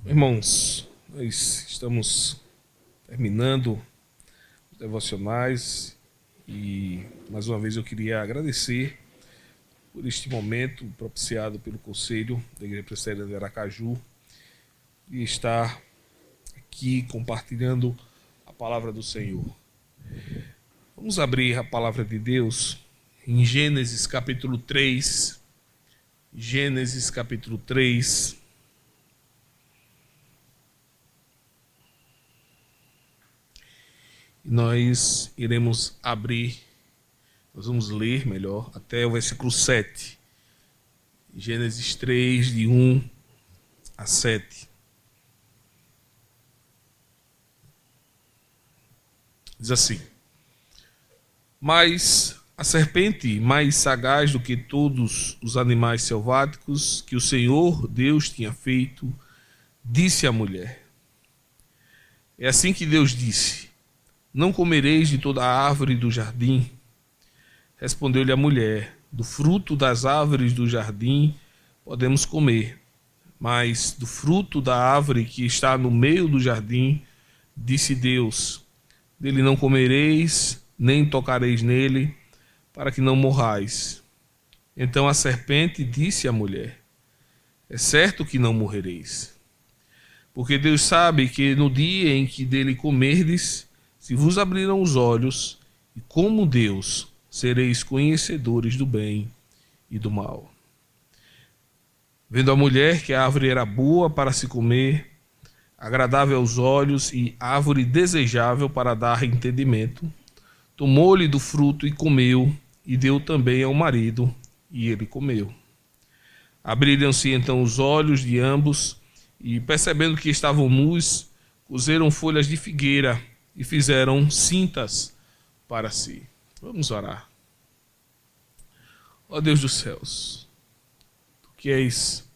Irmãos, nós estamos terminando os devocionais e mais uma vez eu queria agradecer por este momento propiciado pelo Conselho da Igreja Presbiteriana de Aracaju e estar aqui compartilhando a palavra do Senhor. Vamos abrir a palavra de Deus em Gênesis capítulo 3. Gênesis capítulo 3. Nós iremos abrir, nós vamos ler melhor, até o versículo 7. Gênesis 3, de 1 a 7. Diz assim: Mas a serpente, mais sagaz do que todos os animais selváticos que o Senhor Deus tinha feito, disse à mulher: É assim que Deus disse: Não comereis de toda a árvore do jardim. Respondeu-lhe a mulher: Do fruto das árvores do jardim podemos comer, mas do fruto da árvore que está no meio do jardim, disse Deus: Dele não comereis, nem tocareis nele, para que não morrais. Então a serpente disse à mulher: É certo que não morrereis, porque Deus sabe que no dia em que dele comerdes, se vos abrirão os olhos, e como Deus, sereis conhecedores do bem e do mal. Vendo a mulher que a árvore era boa para se comer, agradável aos olhos e árvore desejável para dar entendimento, tomou-lhe do fruto e comeu, e deu também ao marido, e ele comeu. Abriram-se então os olhos de ambos, e percebendo que estavam nus, cozeram folhas de figueira e fizeram cintas para si. Vamos orar. Ó Deus dos céus, Tu que és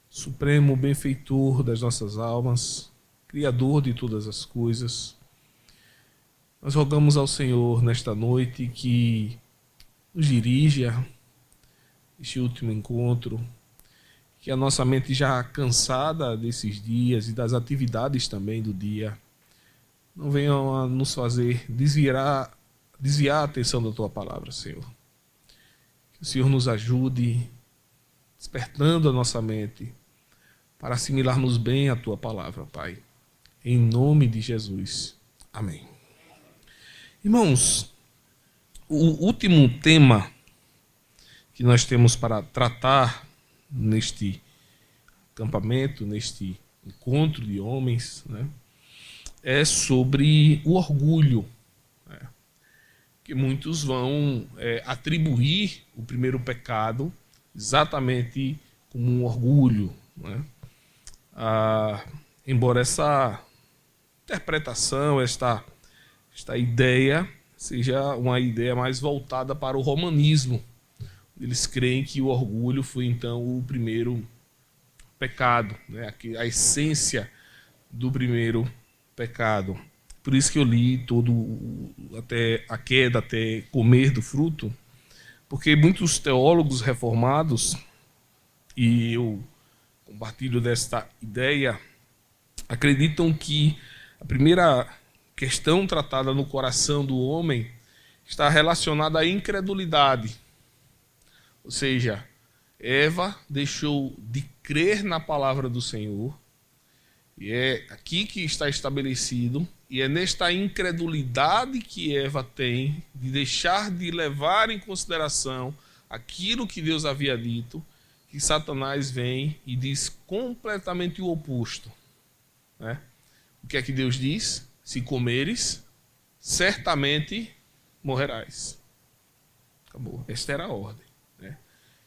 supremo benfeitor das nossas almas, Criador de todas as coisas, nós rogamos ao Senhor nesta noite que nos dirija este último encontro, que a nossa mente já cansada desses dias e das atividades também do dia, não venham a nos fazer desviar a atenção da Tua palavra, Senhor. Que o Senhor nos ajude, despertando a nossa mente, para assimilarmos bem a Tua palavra, Pai. Em nome de Jesus. Amém. Irmãos, o último tema que nós temos para tratar neste acampamento, neste encontro de homens, né, é sobre o orgulho, né, que muitos vão atribuir o primeiro pecado exatamente como um orgulho, né? Embora essa interpretação, esta ideia seja uma ideia mais voltada para o romanismo. Eles creem que o orgulho foi então o primeiro pecado, né? A essência do primeiro pecado. Por isso que eu li até a queda, até comer do fruto, porque muitos teólogos reformados, e eu compartilho desta ideia, acreditam que a primeira questão tratada no coração do homem está relacionada à incredulidade. Ou seja, Eva deixou de crer na palavra do Senhor, e é aqui que está estabelecido, e é nesta incredulidade que Eva tem de deixar de levar em consideração aquilo que Deus havia dito, que Satanás vem e diz completamente o oposto, né? O que é que Deus diz? Se comeres, certamente morrerás. Acabou. Esta era a ordem, né?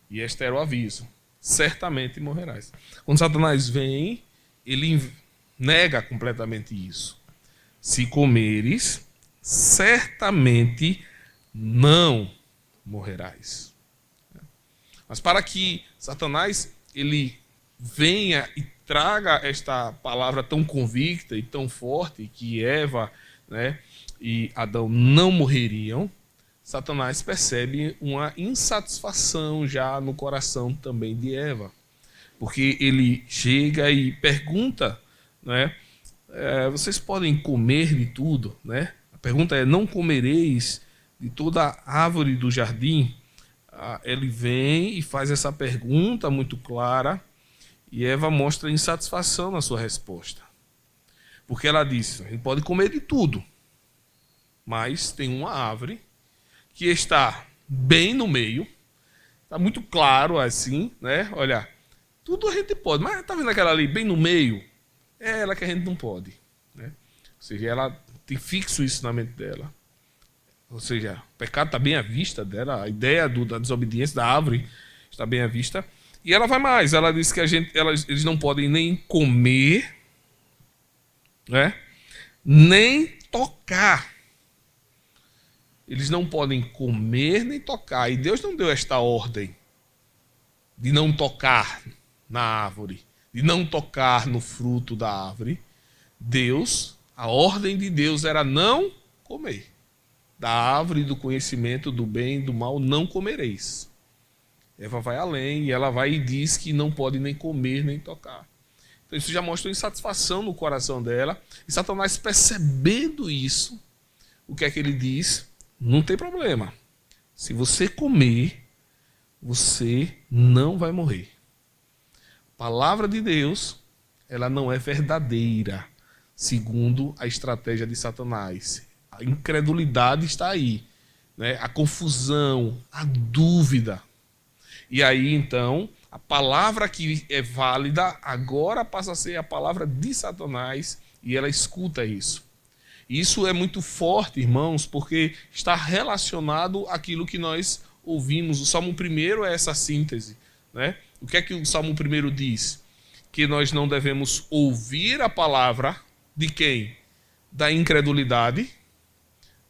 E este era o aviso: certamente morrerás. Quando Satanás vem, ele nega completamente isso. Se comeres, certamente não morrerás. Mas para que Satanás ele venha e traga esta palavra tão convicta e tão forte que Eva, né, e Adão não morreriam, Satanás percebe uma insatisfação já no coração também de Eva. porque ele chega e pergunta, né? Vocês podem comer de tudo, né? A pergunta é: não comereis de toda árvore do jardim? Ele vem e faz essa pergunta muito clara, e Eva mostra insatisfação na sua resposta. Porque ela disse: a gente pode comer de tudo, mas tem uma árvore que está bem no meio, está muito claro assim, né? Olha, tudo a gente pode, mas está vendo aquela ali bem no meio? É ela que a gente não pode, né? Ou seja, ela tem fixo isso na mente dela. Ou seja, o pecado está bem à vista dela, a ideia da desobediência da árvore está bem à vista. E ela vai mais, ela diz que eles não podem nem comer, né? Nem tocar. Eles não podem comer nem tocar. E Deus não deu esta ordem de não tocar na árvore, de não tocar no fruto da árvore. A ordem de Deus era não comer. Da árvore do conhecimento do bem e do mal não comereis. Eva vai além e ela vai e diz que não pode nem comer nem tocar. Então isso já mostra insatisfação no coração dela. E Satanás, percebendo isso, o que é que ele diz? Não tem problema. Se você comer, você não vai morrer. A palavra de Deus, ela não é verdadeira, segundo a estratégia de Satanás. A incredulidade está aí, né? A confusão, a dúvida. E aí, então, a palavra que é válida agora passa a ser a palavra de Satanás, e ela escuta isso. Isso é muito forte, irmãos, porque está relacionado àquilo que nós ouvimos. O Salmo 1 é essa síntese, né? O que é que o Salmo 1 diz? Que nós não devemos ouvir a palavra de quem? Da incredulidade,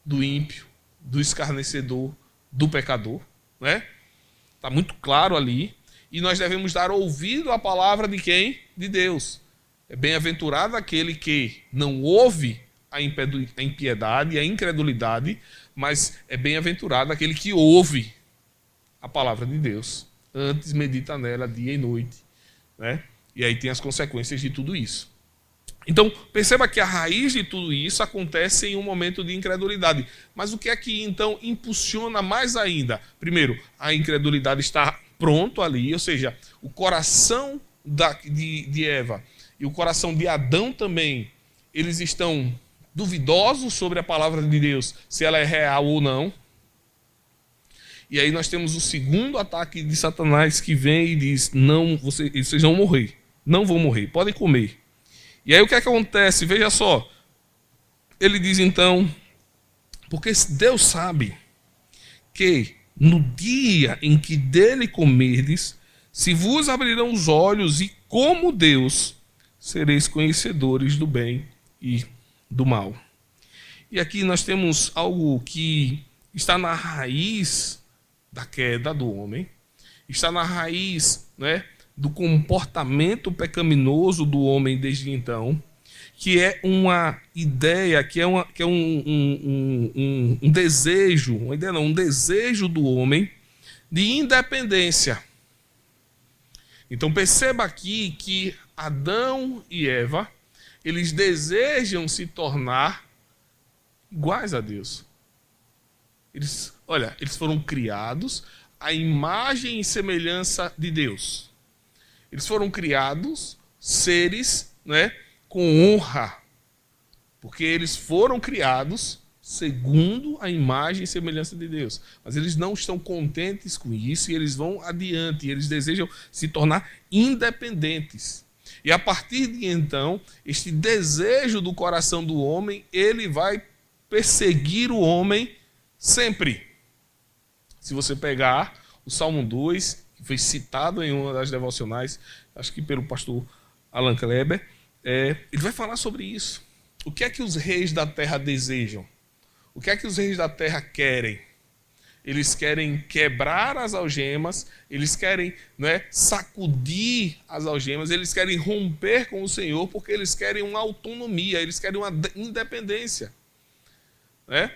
do ímpio, do escarnecedor, do pecador, né? Está muito claro ali. E nós devemos dar ouvido à palavra de quem? De Deus. É bem-aventurado aquele que não ouve a impiedade e a incredulidade, mas é bem-aventurado aquele que ouve a palavra de Deus, antes medita nela dia e noite, né? E aí tem as consequências de tudo isso. Então, perceba que a raiz de tudo isso acontece em um momento de incredulidade. Mas o que é que, então, impulsiona mais ainda? Primeiro, a incredulidade está pronto ali, ou seja, o coração de Eva e o coração de Adão também, eles estão duvidosos sobre a palavra de Deus, se ela é real ou não. E aí nós temos o segundo ataque de Satanás que vem e diz: não, vocês vão morrer, não vão morrer, podem comer. E aí o que é que acontece? Veja só, ele diz então, porque Deus sabe que no dia em que dele comerdes, se vos abrirão os olhos e como Deus, sereis conhecedores do bem e do mal. E aqui nós temos algo que está na raiz da queda do homem, está na raiz, né, do comportamento pecaminoso do homem desde então, que é uma ideia, que é um desejo, uma ideia não, um desejo do homem de independência. Então perceba aqui que Adão e Eva, eles desejam se tornar iguais a Deus. Eles foram criados à imagem e semelhança de Deus. Eles foram criados seres, né, com honra, porque eles foram criados segundo a imagem e semelhança de Deus. Mas eles não estão contentes com isso e eles vão adiante, eles desejam se tornar independentes. E a partir de então, este desejo do coração do homem, ele vai perseguir o homem sempre. Se você pegar o Salmo 2, que foi citado em uma das devocionais, acho que pelo pastor Alan Kleber, ele vai falar sobre isso. O que é que os reis da terra desejam? O que é que os reis da terra querem? Eles querem quebrar as algemas, eles querem, né, sacudir as algemas, eles querem romper com o Senhor, porque eles querem uma autonomia, eles querem uma independência. Né?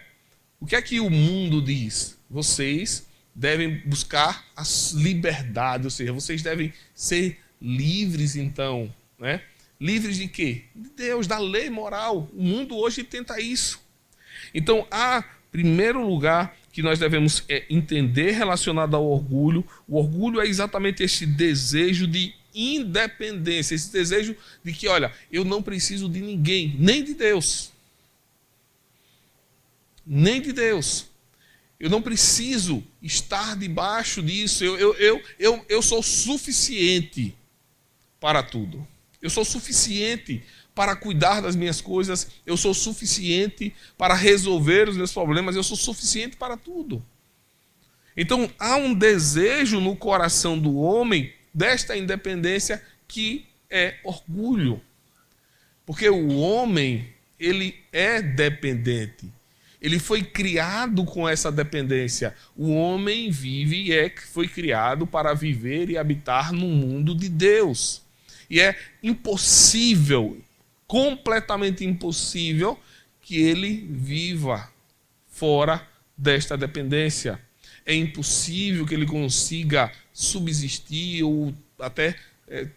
O que é que o mundo diz? Vocês devem buscar a liberdade, ou seja, vocês devem ser livres então, né? Livres de quê? De Deus, da lei moral. O mundo hoje tenta isso. Então, há, primeiro lugar, que nós devemos entender relacionado ao orgulho. O orgulho é exatamente esse desejo de independência, esse desejo de que, olha, eu não preciso de ninguém, nem de Deus. Nem de Deus. Eu não preciso estar debaixo disso. Eu sou suficiente para tudo. Eu sou suficiente para cuidar das minhas coisas. Eu sou suficiente para resolver os meus problemas. Eu sou suficiente para tudo. Então, há um desejo no coração do homem desta independência que é orgulho. Porque o homem, ele é dependente. Ele foi criado com essa dependência. O homem vive e foi criado para viver e habitar no mundo de Deus. E é impossível, completamente impossível, que ele viva fora desta dependência. É impossível que ele consiga subsistir ou até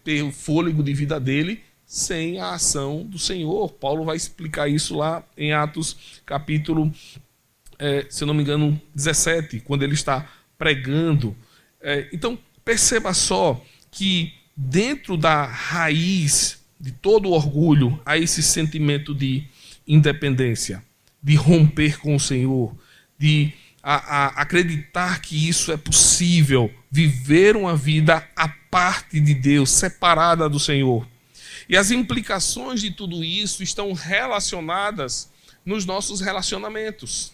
ter o fôlego de vida dele sem a ação do Senhor. Paulo vai explicar isso lá em Atos capítulo, se eu não me engano, 17, quando ele está pregando. Então, perceba só que dentro da raiz de todo o orgulho há esse sentimento de independência, de romper com o Senhor, de acreditar que isso é possível, viver uma vida à parte de Deus, separada do Senhor. E as implicações de tudo isso estão relacionadas nos nossos relacionamentos.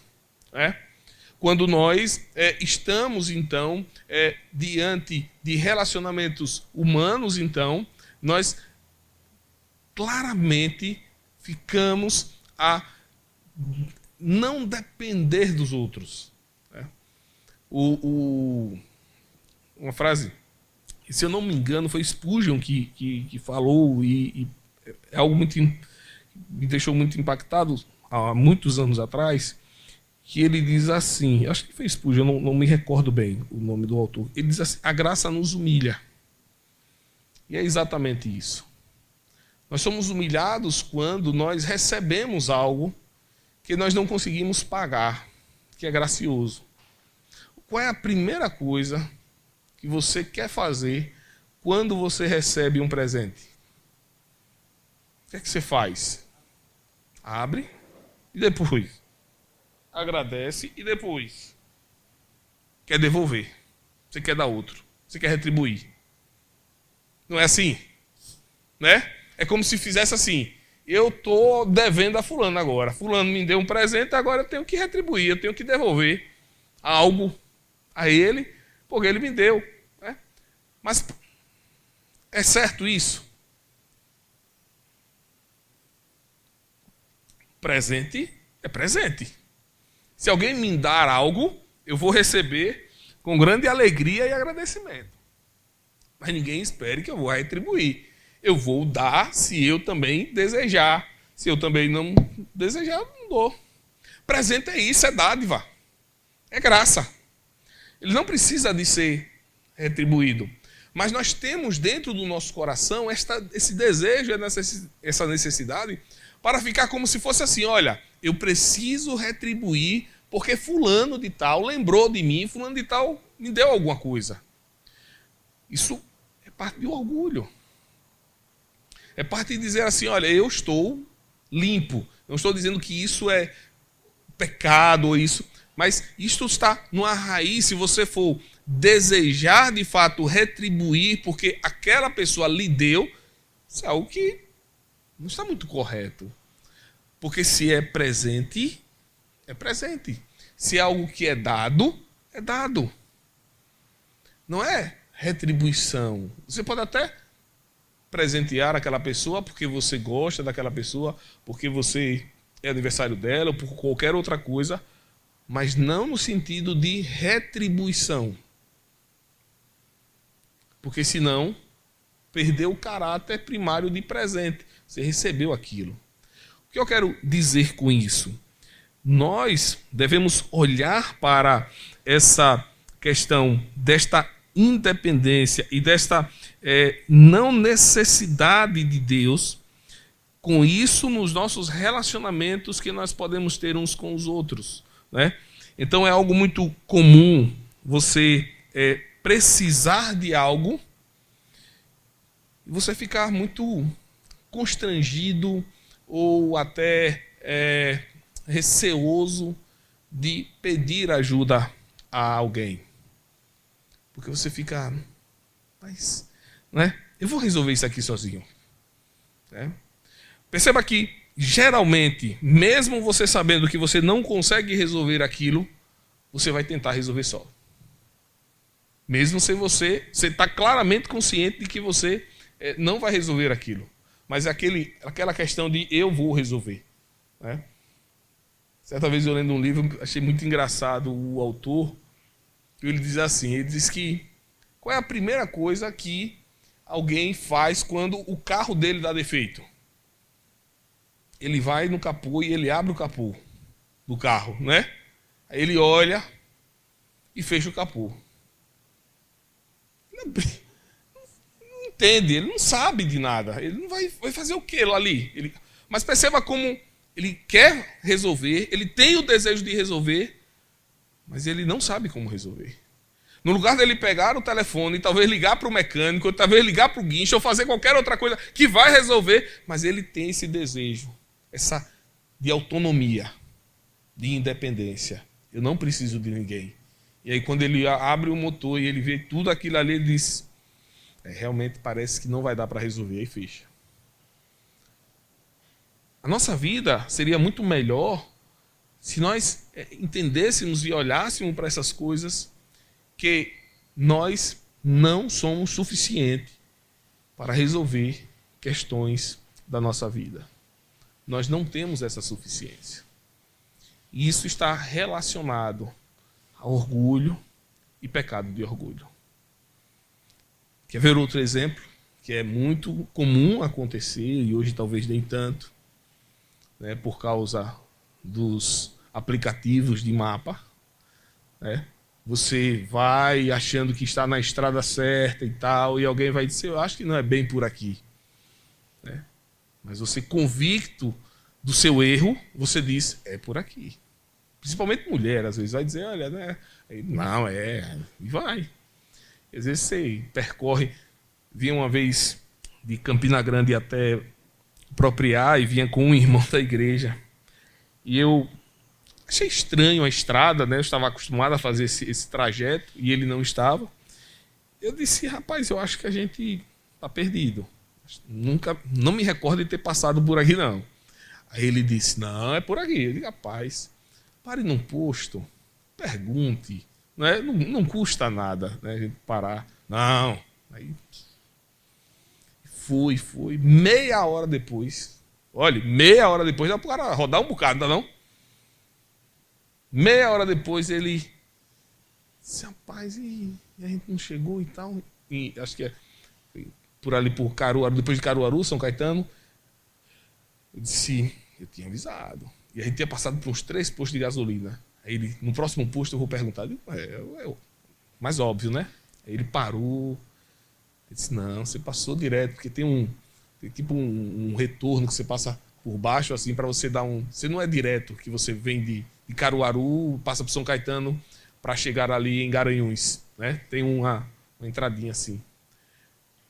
Quando nós estamos, então, diante de relacionamentos humanos, então, nós claramente ficamos a não depender dos outros. Uma frase, se eu não me engano, foi Spurgeon que falou, e é algo muito, me deixou muito impactado há muitos anos atrás, que ele diz assim, acho que foi Spurgeon, não me recordo bem o nome do autor, ele diz assim: a graça nos humilha. E é exatamente isso. Nós somos humilhados quando nós recebemos algo que nós não conseguimos pagar, que é gracioso. Qual é a primeira coisa que você quer fazer quando você recebe um presente? O que é que você faz? Abre e depois agradece e depois quer devolver. Você quer dar outro. Você quer retribuir. Não é assim? Né? É como se fizesse assim: eu estou devendo a fulano agora. Fulano me deu um presente, agora eu tenho que retribuir, eu tenho que devolver algo a ele, porque ele me deu. Né? Mas é certo isso? Presente é presente. Se alguém me dar algo, eu vou receber com grande alegria e agradecimento. Mas ninguém espere que eu vou retribuir. Eu vou dar se eu também desejar. Se eu também não desejar, eu não dou. Presente é isso, é dádiva. É graça. Ele não precisa de ser retribuído. Mas nós temos dentro do nosso coração esse desejo, essa necessidade, para ficar como se fosse assim: olha, eu preciso retribuir porque fulano de tal lembrou de mim, fulano de tal me deu alguma coisa. Isso é parte do orgulho. É parte de dizer assim: olha, eu estou limpo. Não estou dizendo que isso é pecado ou isso, mas isto está numa raiz. Se você for desejar de fato retribuir porque aquela pessoa lhe deu, isso é algo que não está muito correto. Porque se é presente, é presente. Se é algo que é dado, é dado. Não é retribuição. Você pode até presentear aquela pessoa porque você gosta daquela pessoa, porque você é aniversário dela ou por qualquer outra coisa, mas não no sentido de retribuição. Porque senão perdeu o caráter primário de presente. Você recebeu aquilo. O que eu quero dizer com isso? Nós devemos olhar para essa questão desta independência e desta não necessidade de Deus, com isso nos nossos relacionamentos que nós podemos ter uns com os outros, né? Então é algo muito comum você precisar de algo e você ficar muito constrangido ou até receoso de pedir ajuda a alguém. Porque você fica, mas, né? Eu vou resolver isso aqui sozinho. Né? Perceba que, geralmente, mesmo você sabendo que você não consegue resolver aquilo, você vai tentar resolver só. Mesmo se você está claramente consciente de que você não vai resolver aquilo. Mas aquela questão de eu vou resolver. Né? Certa vez eu lendo um livro, achei muito engraçado o autor, ele diz assim, ele diz que qual é a primeira coisa que alguém faz quando o carro dele dá defeito? Ele vai no capô e ele abre o capô do carro, né? Aí ele olha e fecha o capô. Não entende, ele não sabe de nada. Ele não vai fazer o que ali? Mas perceba como ele quer resolver, ele tem o desejo de resolver, mas ele não sabe como resolver. No lugar dele pegar o telefone, talvez ligar para o mecânico, talvez ligar para o guincho, ou fazer qualquer outra coisa que vai resolver, mas ele tem esse desejo, essa de autonomia, de independência. Eu não preciso de ninguém. E aí quando ele abre o motor e ele vê tudo aquilo ali, ele diz, realmente parece que não vai dar para resolver, e fecha. A nossa vida seria muito melhor se nós entendêssemos e olhássemos para essas coisas, que nós não somos suficientes para resolver questões da nossa vida. Nós não temos essa suficiência. E isso está relacionado a orgulho e pecado de orgulho. Quer ver outro exemplo que é muito comum acontecer, e hoje talvez nem tanto, né, por causa dos aplicativos de mapa, né? Você vai achando que está na estrada certa e tal, e alguém vai dizer, eu acho que não é bem por aqui. Né? Mas você, convicto do seu erro, você diz, é por aqui. Principalmente mulher, às vezes, vai dizer, olha, né? Não, e vai. Às vezes você percorre, vinha uma vez de Campina Grande até Propriar e vinha com um irmão da igreja. E eu achei estranho a estrada, né? Eu estava acostumado a fazer esse trajeto e ele não estava. Eu disse, rapaz, eu acho que a gente está perdido. Não me recordo de ter passado por aqui, não. Aí ele disse, não, é por aqui. Eu disse, rapaz, pare num posto, pergunte. Né? Não custa nada, né, a gente parar. Não. Aí foi. Meia hora depois. Olha, meia hora depois dá para rodar um bocado, não dá não? Meia hora depois ele disse, rapaz, e a gente não chegou e tal. E acho que por ali por Caruaru, depois de Caruaru, São Caetano. Eu disse, eu tinha avisado. E a gente tinha passado por uns 3 postos de gasolina. Aí ele, no próximo posto eu vou perguntar. Mais óbvio, né? Aí ele parou. Ele disse, não, você passou direto, porque tem tipo um retorno que você passa por baixo, assim, para você dar um... Você não é direto, que você vem de Caruaru, passa por São Caetano para chegar ali em Garanhuns, né? Tem uma entradinha assim.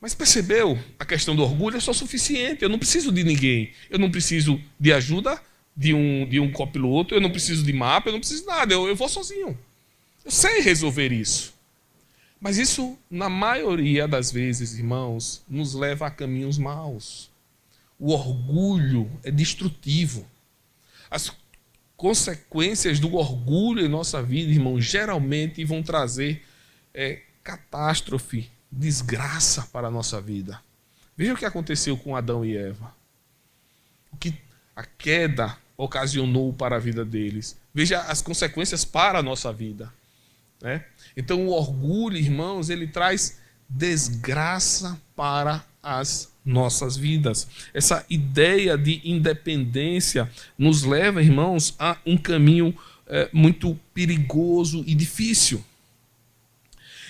Mas percebeu? A questão do orgulho é só suficiente. Eu não preciso de ninguém. Eu não preciso de ajuda de um copiloto. Eu não preciso de mapa. Eu não preciso de nada. Eu vou sozinho. Eu sei resolver isso. Mas isso, na maioria das vezes, irmãos, nos leva a caminhos maus. O orgulho é destrutivo. As consequências do orgulho em nossa vida, irmão, geralmente vão trazer catástrofe, desgraça para a nossa vida. Veja o que aconteceu com Adão e Eva. O que a queda ocasionou para a vida deles. Veja as consequências para a nossa vida. Né? Então o orgulho, irmãos, ele traz desgraça para as nossas vidas. Essa ideia de independência nos leva, irmãos, a um caminho muito perigoso e difícil.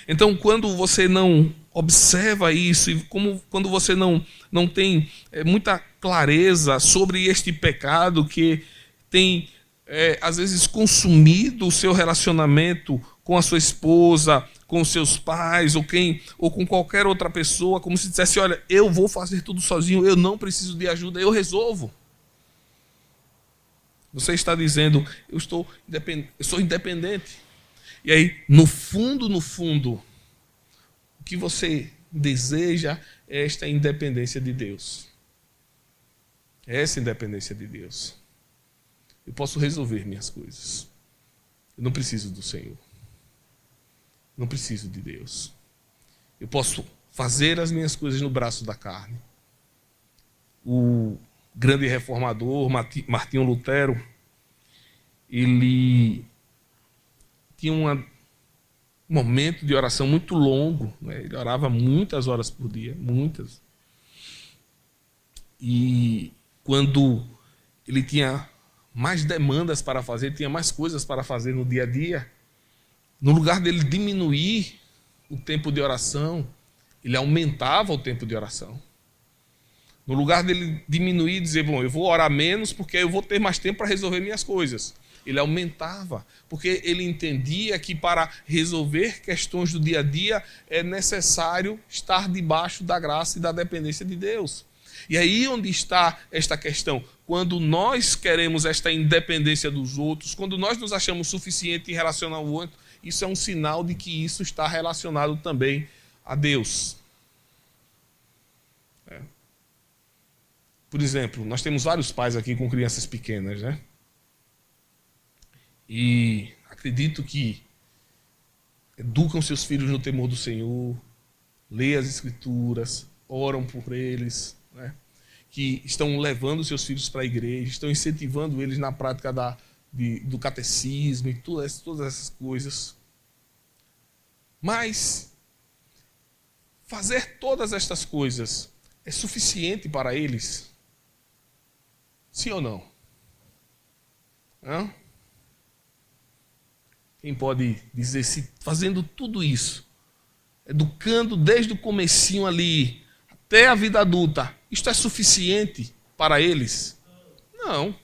Então, quando você não observa isso, e quando você não tem muita clareza sobre este pecado que tem, às vezes, consumido o seu relacionamento com a sua esposa, com os seus pais, ou com qualquer outra pessoa, como se dissesse, olha, eu vou fazer tudo sozinho, eu não preciso de ajuda, eu resolvo. Você está dizendo, eu sou independente. E aí, no fundo, o que você deseja é esta independência de Deus. Essa independência de Deus. Eu posso resolver minhas coisas. Eu não preciso do Senhor. Não preciso de Deus. Eu posso fazer as minhas coisas no braço da carne. O grande reformador Martinho Lutero, ele tinha um momento de oração muito longo, né? Ele orava muitas horas por dia, muitas. E quando ele tinha mais demandas para fazer, tinha mais coisas para fazer no dia a dia, no lugar dele diminuir o tempo de oração, ele aumentava o tempo de oração. No lugar dele diminuir e dizer, bom, eu vou orar menos porque eu vou ter mais tempo para resolver minhas coisas. Ele aumentava, porque ele entendia que para resolver questões do dia a dia é necessário estar debaixo da graça e da dependência de Deus. E aí onde está esta questão? Quando nós queremos esta independência dos outros, quando nós nos achamos suficientes em relação ao outro, isso é um sinal de que isso está relacionado também a Deus. Por exemplo, nós temos vários pais aqui com crianças pequenas, né? E acredito que educam seus filhos no temor do Senhor, leem as Escrituras, oram por eles, né? Que estão levando seus filhos para a igreja, estão incentivando eles na prática do catecismo e todas essas coisas. Mas fazer todas estas coisas é suficiente para eles? Sim ou não? Hã? Quem pode dizer se fazendo tudo isso, educando desde o comecinho ali até a vida adulta, isto é suficiente para eles? Não.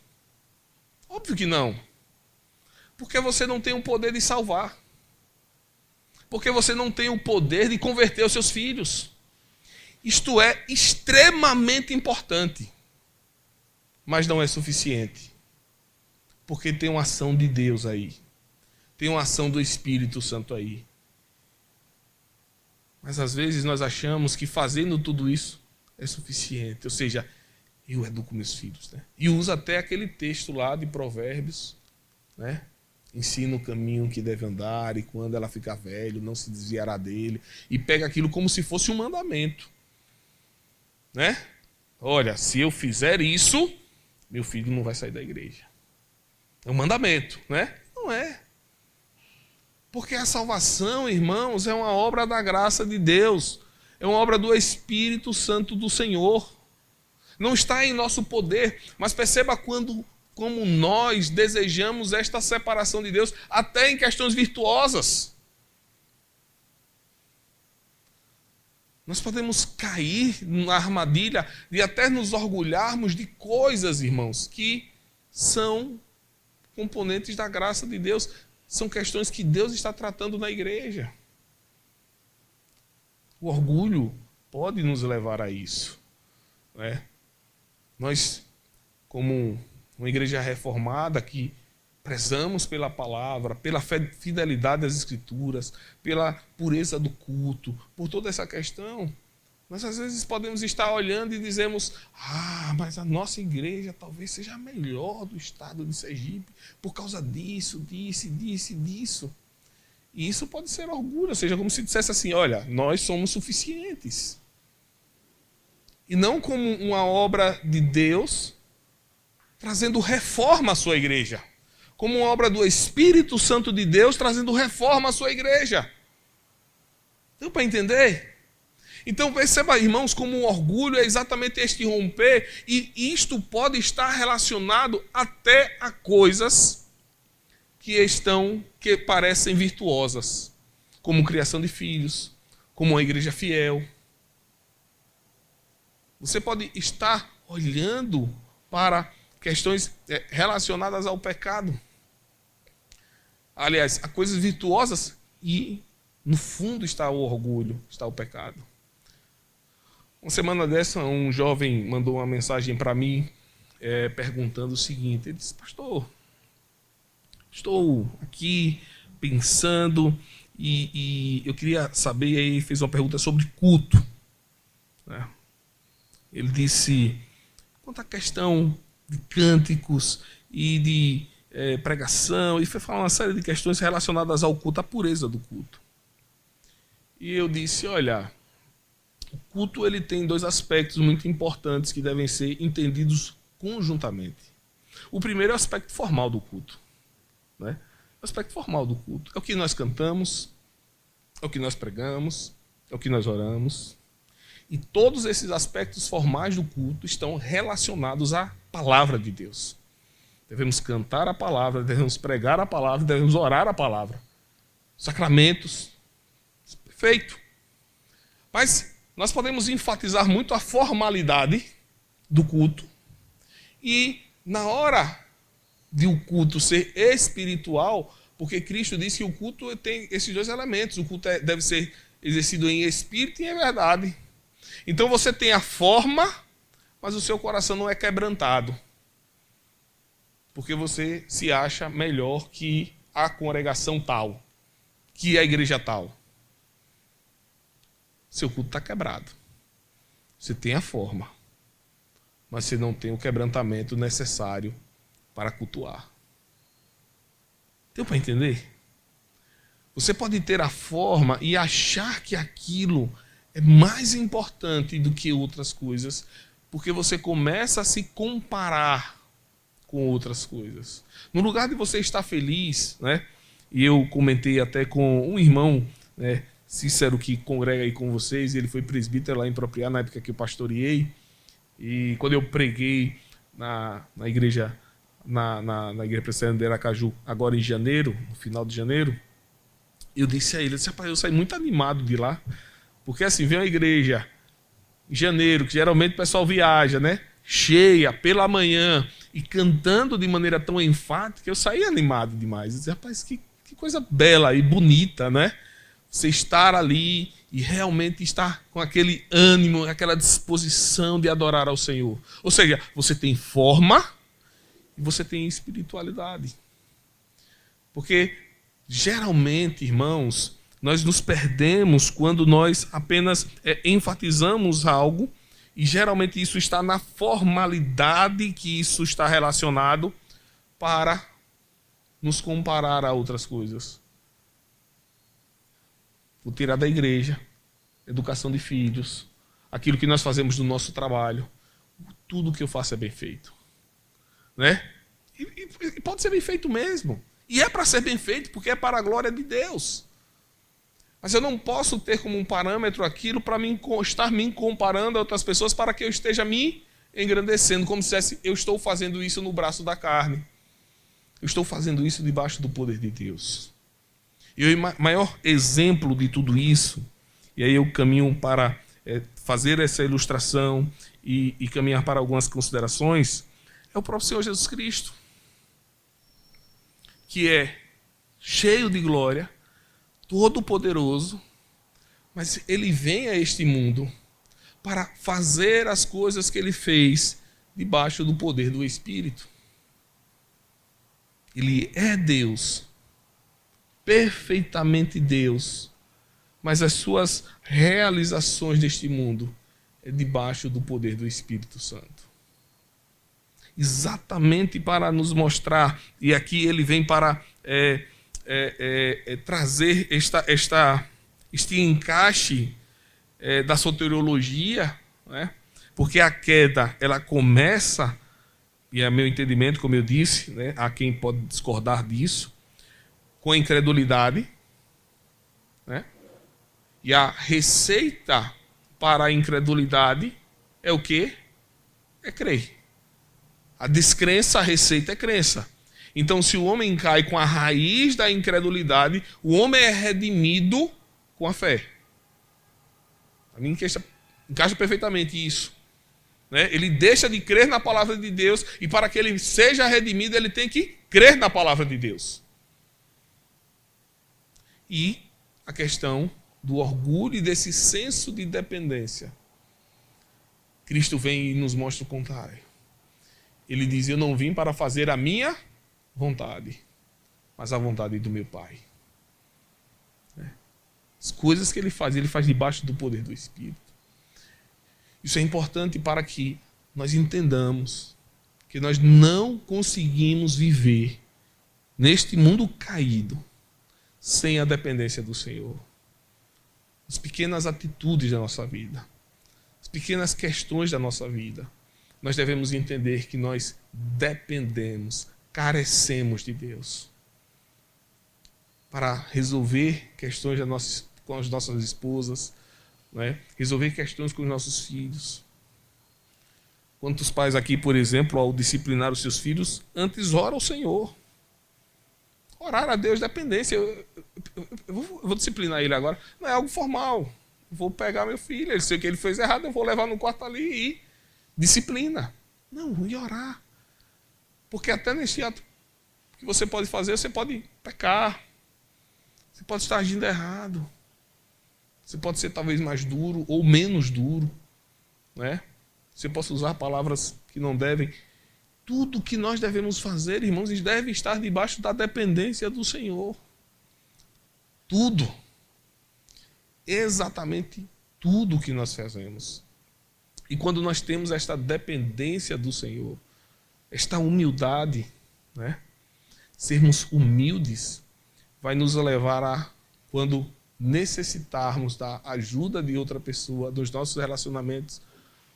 Óbvio que não. Porque você não tem o poder de salvar. Porque você não tem o poder de converter os seus filhos. Isto é extremamente importante. Mas não é suficiente. Porque tem uma ação de Deus aí. Tem uma ação do Espírito Santo aí. Mas às vezes nós achamos que fazendo tudo isso é suficiente. Ou seja, eu educo meus filhos, né? E usa até aquele texto lá de Provérbios, né? Ensina o caminho que deve andar e quando ela ficar velho não se desviará dele. E pega aquilo como se fosse um mandamento, né? Olha, se eu fizer isso, meu filho não vai sair da igreja. É um mandamento, né? Não é. Porque a salvação, irmãos, é uma obra da graça de Deus. É uma obra do Espírito Santo do Senhor. Não está em nosso poder, mas perceba como nós desejamos esta separação de Deus, até em questões virtuosas. Nós podemos cair na armadilha de até nos orgulharmos de coisas, irmãos, que são componentes da graça de Deus. São questões que Deus está tratando na igreja. O orgulho pode nos levar a isso, né? Nós, como uma igreja reformada que prezamos pela palavra, pela fidelidade às Escrituras, pela pureza do culto, por toda essa questão, nós às vezes podemos estar olhando e dizemos, mas a nossa igreja talvez seja a melhor do estado de Sergipe, por causa disso. E isso pode ser orgulho, ou seja, como se dissesse assim, olha, nós somos suficientes. E não como uma obra de Deus trazendo reforma à sua igreja. Como uma obra do Espírito Santo de Deus trazendo reforma à sua igreja. Deu para entender? Então perceba, irmãos, como o orgulho é exatamente este romper, e isto pode estar relacionado até a coisas que parecem virtuosas. como criação de filhos, como uma igreja fiel. Você pode estar olhando para questões relacionadas ao pecado. Aliás, a coisas virtuosas e no fundo está o orgulho, está o pecado. Uma semana dessa, um jovem mandou uma mensagem para mim perguntando o seguinte. Ele disse: pastor, estou aqui pensando e eu queria saber, e aí fez uma pergunta sobre culto. Ele disse, quanto à questão de cânticos e de pregação, e foi falar uma série de questões relacionadas ao culto, à pureza do culto. E eu disse, olha, o culto ele tem dois aspectos muito importantes que devem ser entendidos conjuntamente. O primeiro é o aspecto formal do culto. Né? O aspecto formal do culto é o que nós cantamos, é o que nós pregamos, é o que nós oramos. E todos esses aspectos formais do culto estão relacionados à palavra de Deus. Devemos cantar a palavra, devemos pregar a palavra, devemos orar a palavra. Sacramentos. Perfeito. Mas nós podemos enfatizar muito a formalidade do culto e na hora de o culto ser espiritual, porque Cristo disse que o culto tem esses dois elementos. O culto deve ser exercido em espírito e em verdade. Então você tem a forma, mas o seu coração não é quebrantado. Porque você se acha melhor que a congregação tal, que a igreja tal. Seu culto está quebrado. Você tem a forma, mas você não tem o quebrantamento necessário para cultuar. Deu para entender? Você pode ter a forma e achar que aquilo é mais importante do que outras coisas, porque você começa a se comparar com outras coisas. No lugar de você estar feliz, né? E eu comentei até com um irmão, né, Cícero, que congrega aí com vocês, ele foi presbítero lá em Propriá, na época que eu pastoreei, e quando eu preguei na igreja igreja presbiteriana de Aracaju, agora em janeiro, no final de janeiro, eu disse a ele, rapaz, eu saí muito animado de lá, porque assim, vem uma igreja em janeiro, que geralmente o pessoal viaja, né? Cheia, pela manhã, e cantando de maneira tão enfática, eu saí animado demais. Eu disse, rapaz, que coisa bela e bonita, né? Você estar ali e realmente estar com aquele ânimo, aquela disposição de adorar ao Senhor. Ou seja, você tem forma e você tem espiritualidade. Porque, geralmente, irmãos, nós nos perdemos quando nós apenas enfatizamos algo e geralmente isso está na formalidade que isso está relacionado para nos comparar a outras coisas. Vou tirar da igreja, educação de filhos, aquilo que nós fazemos no nosso trabalho. Tudo que eu faço é bem feito. Né? E pode ser bem feito mesmo. E é para ser bem feito, porque é para a glória de Deus. Mas eu não posso ter como um parâmetro aquilo para estar me comparando a outras pessoas para que eu esteja me engrandecendo, como se dissesse, eu estou fazendo isso no braço da carne. Eu estou fazendo isso debaixo do poder de Deus. E o maior exemplo de tudo isso, e aí eu caminho para fazer essa ilustração e caminhar para algumas considerações, é o próprio Senhor Jesus Cristo, que é cheio de glória, todo-poderoso, mas ele vem a este mundo para fazer as coisas que ele fez debaixo do poder do Espírito. Ele é Deus, perfeitamente Deus, mas as suas realizações deste mundo é debaixo do poder do Espírito Santo. Exatamente para nos mostrar, e aqui ele vem para trazer este encaixe da soteriologia, né? Porque a queda ela começa, e é meu entendimento, como eu disse, né? Há quem pode discordar disso, com a incredulidade, né? E a receita para a incredulidade é o quê? É crer. A descrença, a receita é crença. Então, se o homem cai com a raiz da incredulidade, o homem é redimido com a fé. Para mim encaixa perfeitamente isso. Né? Ele deixa de crer na palavra de Deus, e para que ele seja redimido, ele tem que crer na palavra de Deus. E a questão do orgulho e desse senso de dependência. Cristo vem e nos mostra o contrário. Ele diz: eu não vim para fazer a minha vontade, mas a vontade do meu Pai. As coisas que ele faz debaixo do poder do Espírito. Isso é importante para que nós entendamos que nós não conseguimos viver neste mundo caído sem a dependência do Senhor. As pequenas atitudes da nossa vida, as pequenas questões da nossa vida, nós devemos entender que nós dependemos, carecemos de Deus para resolver questões com as nossas esposas, né? Resolver questões com os nossos filhos. Quantos pais aqui, por exemplo, ao disciplinar os seus filhos, antes ora ao Senhor? Orar a Deus, dependência. Eu vou disciplinar ele agora. Não é algo formal. Eu vou pegar meu filho, ele sei que ele fez errado, eu vou levar no quarto ali e disciplina. Não, e orar. Porque até nesse ato que você pode fazer, você pode pecar. Você pode estar agindo errado. Você pode ser talvez mais duro ou menos duro. Né? Você pode usar palavras que não devem. Tudo que nós devemos fazer, irmãos, deve estar debaixo da dependência do Senhor. Tudo. Exatamente tudo que nós fazemos. E quando nós temos esta dependência do Senhor, esta humildade, né? Sermos humildes, vai nos levar a, quando necessitarmos da ajuda de outra pessoa, dos nossos relacionamentos,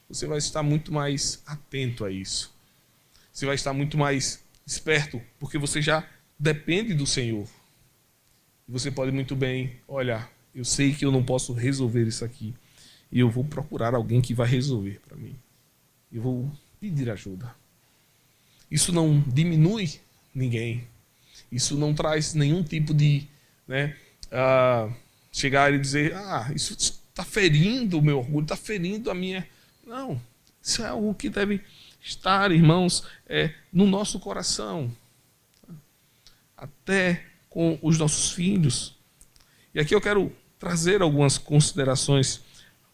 você vai estar muito mais atento a isso. Você vai estar muito mais esperto, porque você já depende do Senhor. Você pode muito bem, olha, eu sei que eu não posso resolver isso aqui, e eu vou procurar alguém que vai resolver para mim. Eu vou pedir ajuda. Isso não diminui ninguém. Isso não traz nenhum tipo de, chegar e dizer, isso está ferindo o meu orgulho, está ferindo a minha... Não, isso é algo que deve estar, irmãos, no nosso coração, até com os nossos filhos. E aqui eu quero trazer algumas considerações,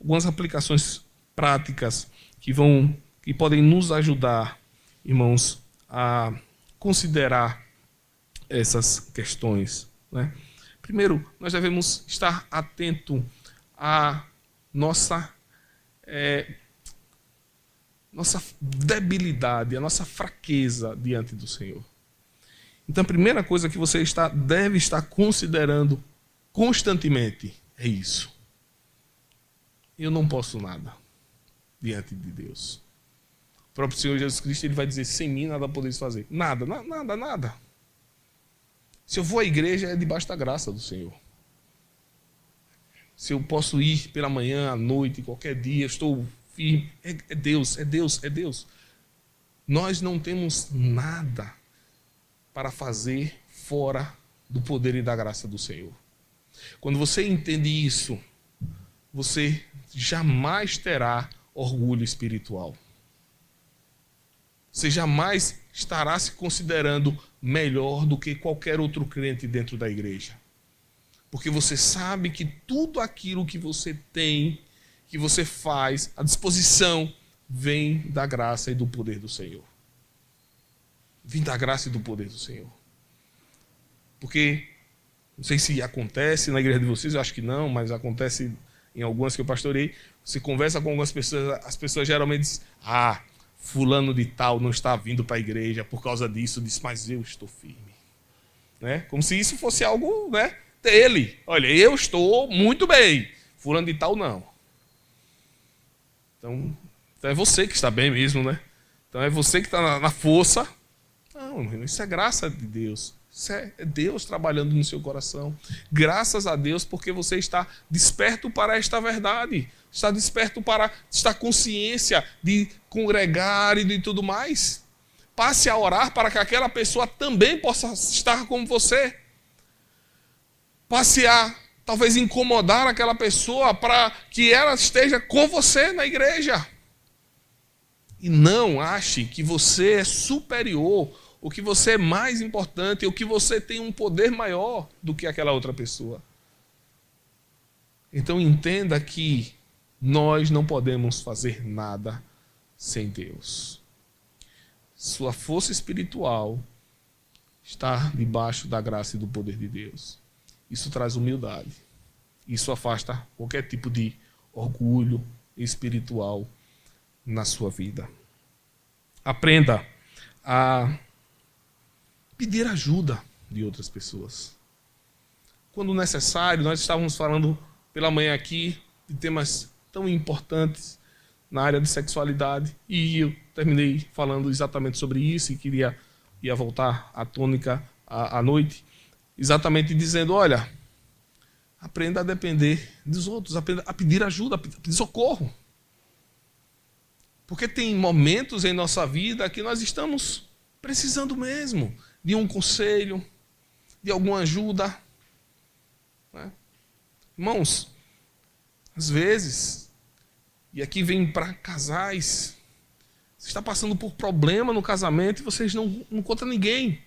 algumas aplicações práticas que podem nos ajudar, irmãos, a considerar essas questões. Né? Primeiro, nós devemos estar atento à nossa debilidade, a nossa fraqueza diante do Senhor. Então, a primeira coisa que você deve estar considerando constantemente é isso. Eu não posso nada diante de Deus. O próprio Senhor Jesus Cristo, ele vai dizer: sem mim nada podeis fazer. Nada. Se eu vou à igreja, é debaixo da graça do Senhor. Se eu posso ir pela manhã, à noite, qualquer dia, estou firme, é Deus. Nós não temos nada para fazer fora do poder e da graça do Senhor. Quando você entende isso, você jamais terá orgulho espiritual. Você jamais estará se considerando melhor do que qualquer outro crente dentro da igreja. Porque você sabe que tudo aquilo que você tem, que você faz, a disposição, vem da graça e do poder do Senhor. Vem da graça e do poder do Senhor. Porque, não sei se acontece na igreja de vocês, eu acho que não, mas acontece em algumas que eu pastorei. Você conversa com algumas pessoas, as pessoas geralmente dizem: fulano de tal não está vindo para a igreja por causa disso. Diz: mas eu estou firme. Né? Como se isso fosse algo, dele. Olha, eu estou muito bem. Fulano de tal não. Então é você que está bem mesmo, né? Então é você que está na força. Não, isso é graça de Deus. Isso é Deus trabalhando no seu coração. Graças a Deus, porque você está desperto para esta verdade. Está desperto para esta consciência de congregar e de tudo mais. passe a orar para que aquela pessoa também possa estar como você. Passe a talvez incomodar aquela pessoa para que ela esteja com você na igreja. E não ache que você é superior, ou que você é mais importante, ou que você tem um poder maior do que aquela outra pessoa. Então entenda que nós não podemos fazer nada sem Deus. Sua força espiritual está debaixo da graça e do poder de Deus. Isso traz humildade. Isso afasta qualquer tipo de orgulho espiritual na sua vida. Aprenda a pedir ajuda de outras pessoas. Quando necessário, nós estávamos falando pela manhã aqui de temas tão importantes na área de sexualidade, e eu terminei falando exatamente sobre isso e ia voltar à tônica à noite, exatamente dizendo, olha, aprenda a depender dos outros, aprenda a pedir ajuda, a pedir socorro. Porque tem momentos em nossa vida que nós estamos precisando mesmo de um conselho, de alguma ajuda. Né? Irmãos, às vezes, e aqui vem para casais, você está passando por problema no casamento e vocês não encontram ninguém.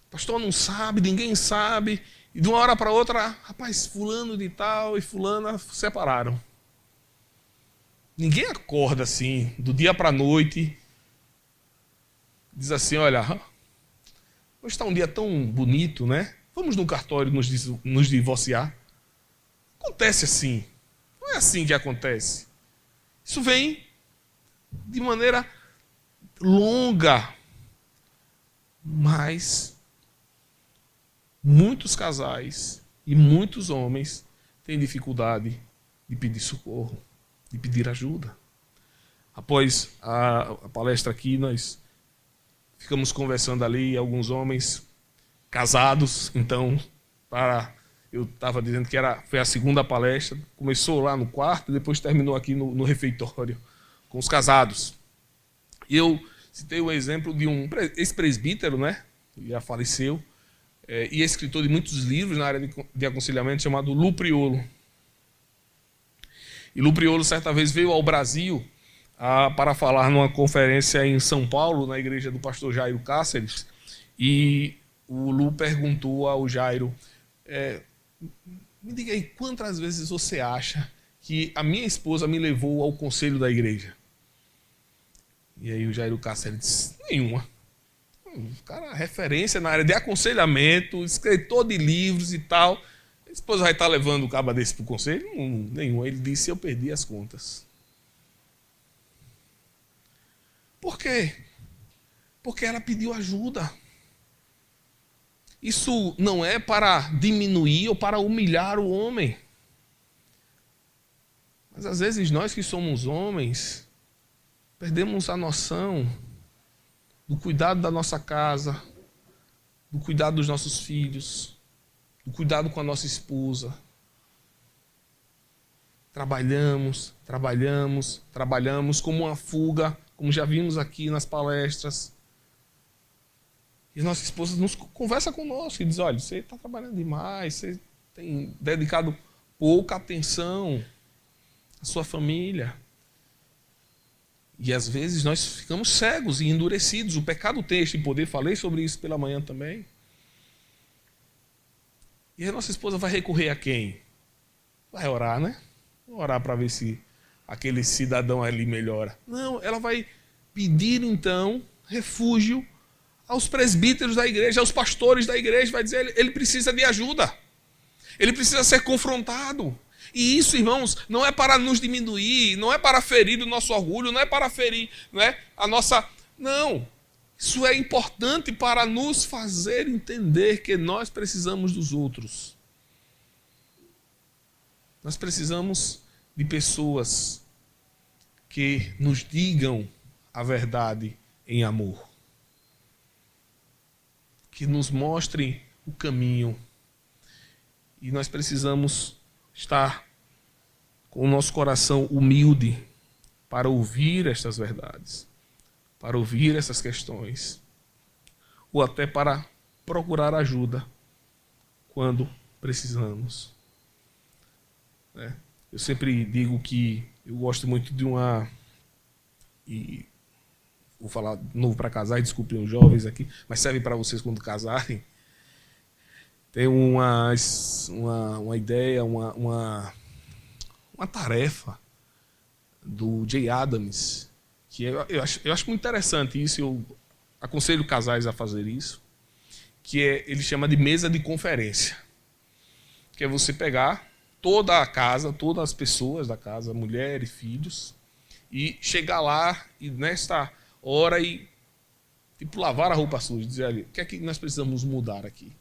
O pastor não sabe, ninguém sabe. E de uma hora para outra, rapaz, fulano de tal e fulana se separaram. Ninguém acorda assim, do dia para a noite, diz assim, olha, hoje está um dia tão bonito, né? Vamos no cartório nos divorciar. Acontece assim. Não é assim que acontece. Isso vem de maneira longa. Mas muitos casais e muitos homens têm dificuldade de pedir socorro, de pedir ajuda. Após a palestra aqui, nós ficamos conversando ali, alguns homens casados, então, eu estava dizendo que foi a segunda palestra, começou lá no quarto, depois terminou aqui no refeitório, com os casados. E eu citei o exemplo de um ex-presbítero, né, que já faleceu, e escritor de muitos livros na área de aconselhamento, chamado Lu Priolo. E Lu Priolo, certa vez, veio ao Brasil para falar numa conferência em São Paulo, na igreja do pastor Jairo Cáceres, e o Lu perguntou ao Jairo, me diga aí, quantas vezes você acha que a minha esposa me levou ao conselho da igreja? E aí o Jairo Cáceres disse, nenhuma. O cara, referência na área de aconselhamento, escritor de livros e tal. A esposa vai estar levando o caba desse para o conselho? Nenhum. Ele disse, eu perdi as contas. Por quê? Porque ela pediu ajuda. Isso não é para diminuir ou para humilhar o homem. Mas às vezes nós que somos homens, perdemos a noção do cuidado da nossa casa, do cuidado dos nossos filhos, do cuidado com a nossa esposa. Trabalhamos como uma fuga, como já vimos aqui nas palestras. E nossa esposa nos conversa conosco e diz, olha, você está trabalhando demais, você tem dedicado pouca atenção à sua família. E às vezes nós ficamos cegos e endurecidos. O pecado tem este poder, falei sobre isso pela manhã também. E a nossa esposa vai recorrer a quem? Vai orar, né? Vai orar para ver se aquele cidadão ali melhora. Não, ela vai pedir então refúgio aos presbíteros da igreja, aos pastores da igreja, vai dizer, ele precisa de ajuda. Ele precisa ser confrontado. E isso, irmãos, não é para nos diminuir, não é para ferir o nosso orgulho, não é para ferir, não é, a nossa... Não. Isso é importante para nos fazer entender que nós precisamos dos outros. Nós precisamos de pessoas que nos digam a verdade em amor. Que nos mostrem o caminho. E nós precisamos estar com o nosso coração humilde para ouvir estas verdades. para ouvir essas questões, ou até para procurar ajuda quando precisamos. Eu sempre digo que eu gosto muito de uma... E vou falar de novo para casar, desculpem os jovens aqui, mas serve para vocês quando casarem. Tem uma ideia, uma tarefa do Jay Adams, que eu acho muito interessante isso, eu aconselho casais a fazer isso, que ele chama de mesa de conferência, que é você pegar toda a casa, todas as pessoas da casa, mulher e filhos, e chegar lá e nesta hora e tipo lavar a roupa suja, dizer ali, o que é que nós precisamos mudar aqui?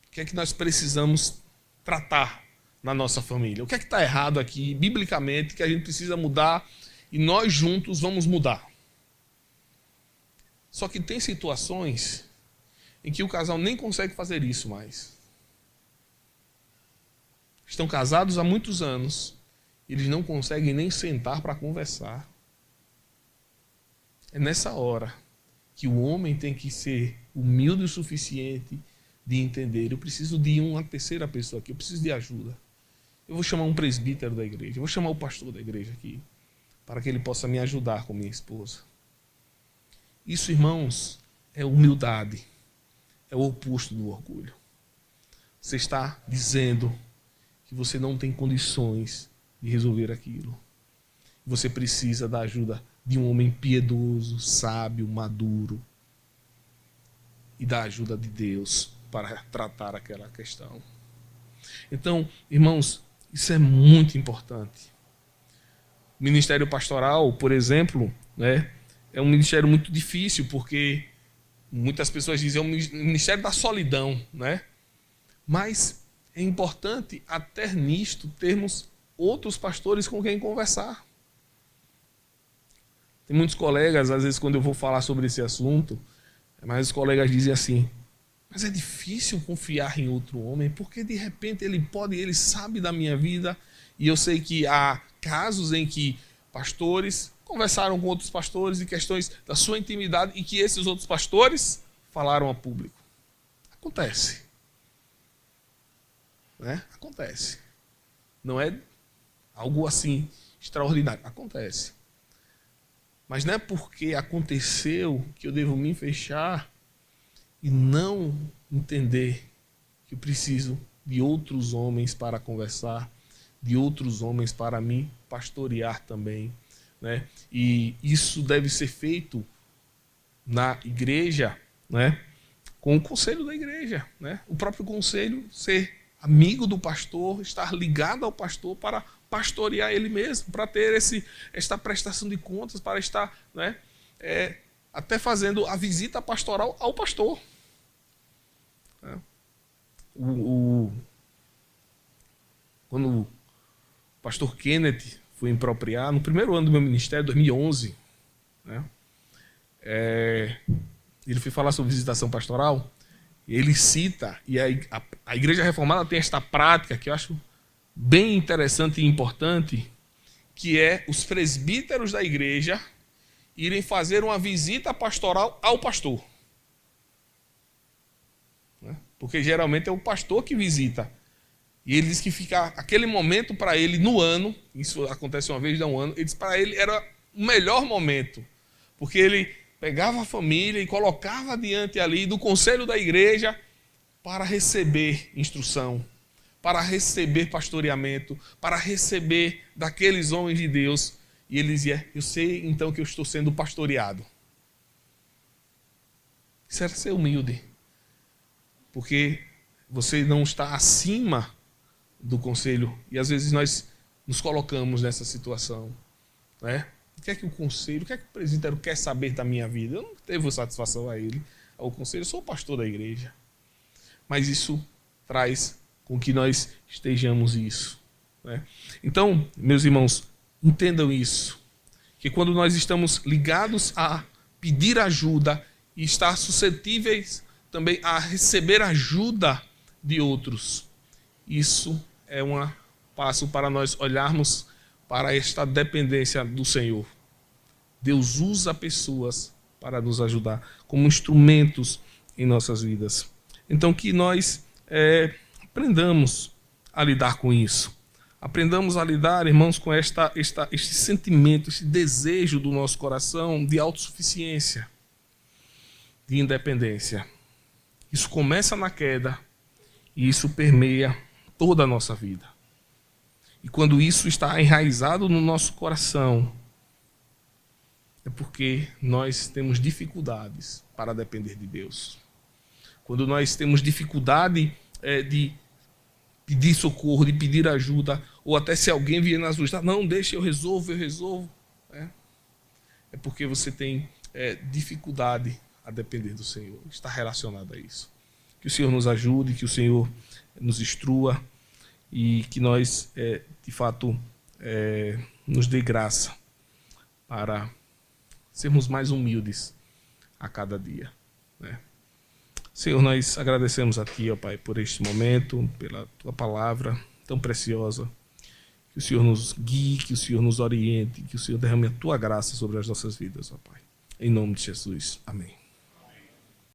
O que é que nós precisamos tratar na nossa família? O que é que está errado aqui, biblicamente, que a gente precisa mudar e nós juntos vamos mudar? Só que tem situações em que o casal nem consegue fazer isso mais. Estão casados há muitos anos, eles não conseguem nem sentar para conversar. É nessa hora que o homem tem que ser humilde o suficiente de entender, eu preciso de uma terceira pessoa aqui, eu preciso de ajuda. Eu vou chamar um presbítero da igreja, eu vou chamar o pastor da igreja aqui, para que ele possa me ajudar com minha esposa. Isso, irmãos, é humildade, é o oposto do orgulho. Você está dizendo que você não tem condições de resolver aquilo. Você precisa da ajuda de um homem piedoso, sábio, maduro, e da ajuda de Deus para tratar aquela questão. Então, irmãos, isso é muito importante. O ministério pastoral, por exemplo, é um ministério muito difícil, porque muitas pessoas dizem é um ministério da solidão, Mas é importante até nisto termos outros pastores com quem conversar. Tem muitos colegas, às vezes quando eu vou falar sobre esse assunto, mas os colegas dizem assim, mas é difícil confiar em outro homem, porque de repente ele sabe da minha vida, e eu sei que há casos em que pastores conversaram com outros pastores em questões da sua intimidade e que esses outros pastores falaram a público. Acontece. Acontece. Não é algo assim extraordinário. Acontece. Mas não é porque aconteceu que eu devo me fechar e não entender que eu preciso de outros homens para conversar, de outros homens para me pastorear também. E isso deve ser feito na igreja, com o conselho da igreja. O próprio conselho ser amigo do pastor, estar ligado ao pastor para pastorear ele mesmo, para ter esta prestação de contas, para estar até fazendo a visita pastoral ao pastor. Quando o pastor Kenneth foi impropriar, no primeiro ano do meu ministério, 2011, ele foi falar sobre visitação pastoral, e ele cita, e a Igreja Reformada tem esta prática que eu acho bem interessante e importante, que é os presbíteros da igreja irem fazer uma visita pastoral ao pastor. Porque geralmente é o pastor que visita. E ele diz que fica aquele momento para ele no ano, isso acontece uma vez no ano, ele diz para ele era o melhor momento. Porque ele pegava a família e colocava diante ali do conselho da igreja para receber instrução, para receber pastoreamento, para receber daqueles homens de Deus. E ele dizia, eu sei então que eu estou sendo pastoreado. Isso era ser humilde. Porque você não está acima do conselho. E às vezes nós nos colocamos nessa situação. O que é que o conselho, o que é que o presbítero quer saber da minha vida? Eu não devo satisfação a ele, ao conselho. Eu sou o pastor da igreja. Mas isso traz com que nós estejamos isso. Então, meus irmãos, entendam isso. Que quando nós estamos ligados a pedir ajuda e estar suscetíveis também a receber ajuda de outros, isso é um passo para nós olharmos para esta dependência do Senhor. Deus usa pessoas para nos ajudar, como instrumentos em nossas vidas. Então que nós aprendamos a lidar com isso. Aprendamos a lidar, irmãos, com este sentimento, este desejo do nosso coração de autossuficiência, de independência. Isso começa na queda e isso permeia toda a nossa vida. E quando isso está enraizado no nosso coração, é porque nós temos dificuldades para depender de Deus. Quando nós temos dificuldade de pedir socorro, de pedir ajuda, ou até se alguém vier nas ruas, não, deixa, eu resolvo. É porque você tem dificuldade a depender do Senhor. Está relacionado a isso. Que o Senhor nos ajude, que o Senhor nos instrua e que nós, de fato, nos dê graça para sermos mais humildes a cada dia, né? Senhor, nós agradecemos a Ti, ó Pai, por este momento, pela Tua palavra tão preciosa. Que o Senhor nos guie, que o Senhor nos oriente, que o Senhor derrame a Tua graça sobre as nossas vidas, ó Pai. Em nome de Jesus. Amém.